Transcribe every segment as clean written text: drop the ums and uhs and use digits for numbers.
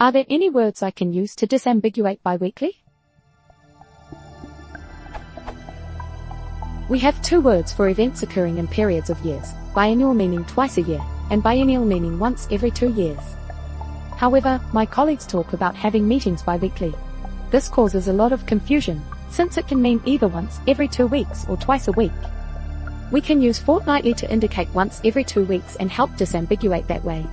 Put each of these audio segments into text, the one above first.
Are there any words I can use to disambiguate biweekly? We have two words for events occurring in periods of years, biennial meaning twice a year, and biennial meaning once every 2 years. However, my colleagues talk about having meetings biweekly. This causes a lot of confusion, since it can mean either once every 2 weeks or twice a week. We can use fortnightly to indicate once every 2 weeks and help disambiguate that way.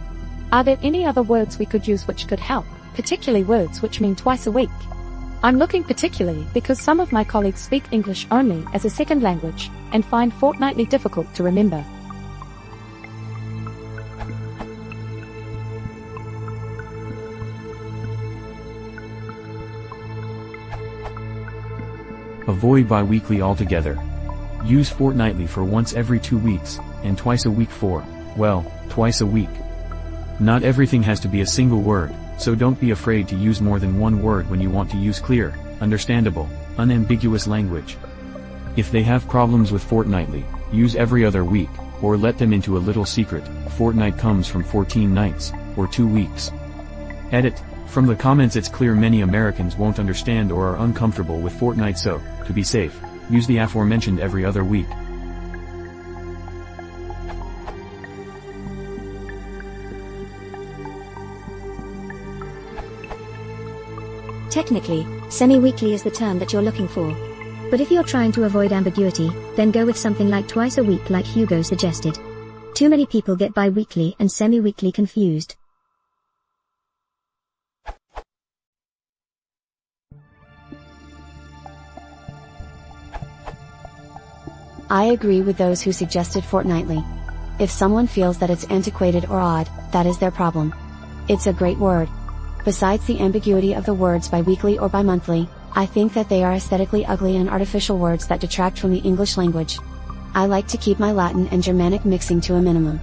Are there any other words we could use which could help, particularly words which mean twice a week? I'm looking particularly because some of my colleagues speak English only as a second language, and find fortnightly difficult to remember. Avoid biweekly altogether. Use fortnightly for once every 2 weeks, and twice a week for, well, twice a week. Not everything has to be a single word, so don't be afraid to use more than one word when you want to use clear, understandable, unambiguous language. If they have problems with fortnightly, use every other week, or let them into a little secret. Fortnight comes from 14 nights, or 2 weeks. Edit. From the comments it's clear many Americans won't understand or are uncomfortable with fortnight, so, to be safe, use the aforementioned every other week. Technically, semi-weekly is the term that you're looking for. But if you're trying to avoid ambiguity, then go with something like twice a week like Hugo suggested. Too many people get bi-weekly and semi-weekly confused. I agree with those who suggested fortnightly. If someone feels that it's antiquated or odd, that is their problem. It's a great word. Besides the ambiguity of the words biweekly or bimonthly, I think that they are aesthetically ugly and artificial words that detract from the English language. I like to keep my Latin and Germanic mixing to a minimum.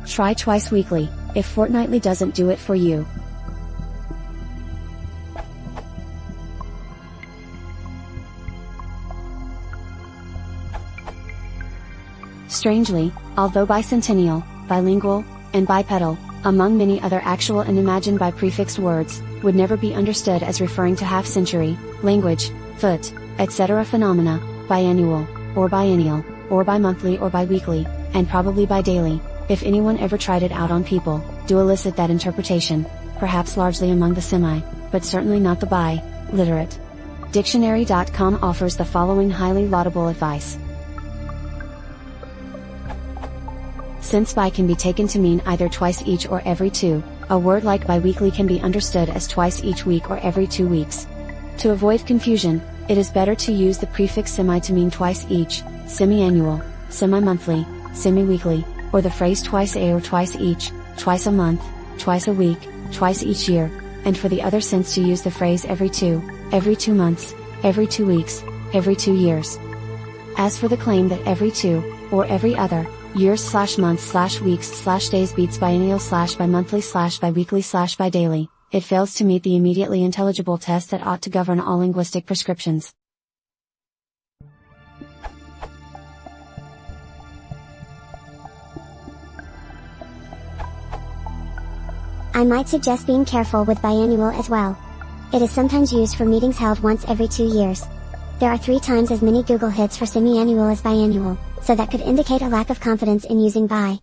Try twice weekly, if fortnightly doesn't do it for you. Strangely, although bicentennial, bilingual, and bipedal, among many other actual and imagined by prefixed words, would never be understood as referring to half-century, language, foot, etc. phenomena, biannual, or biennial, or bimonthly or biweekly, and probably bidaily. If anyone ever tried it out on people, do elicit that interpretation, perhaps largely among the semi, but certainly not the bi-literate. Dictionary.com offers the following highly laudable advice. Since bi can be taken to mean either twice each or every 2, a word like biweekly can be understood as twice each week or every 2 weeks. To avoid confusion, it is better to use the prefix semi to mean twice each, semi-annual, semi-monthly, semi-weekly, or the phrase twice a or twice each, twice a month, twice a week, twice each year, and for the other sense to use the phrase every 2 months, every 2 weeks, every 2 years. As for the claim that every 2, or every other, years/months/weeks/days beats biennial/bimonthly/biweekly/bidaily, it fails to meet the immediately intelligible test that ought to govern all linguistic prescriptions. I might suggest being careful with biannual as well. It is sometimes used for meetings held once every 2 years. There are 3 times as many Google hits for semi-annual as biannual, so that could indicate a lack of confidence in using bi.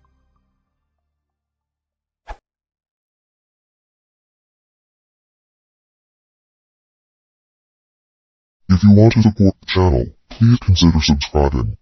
If you want to support the channel, please consider subscribing.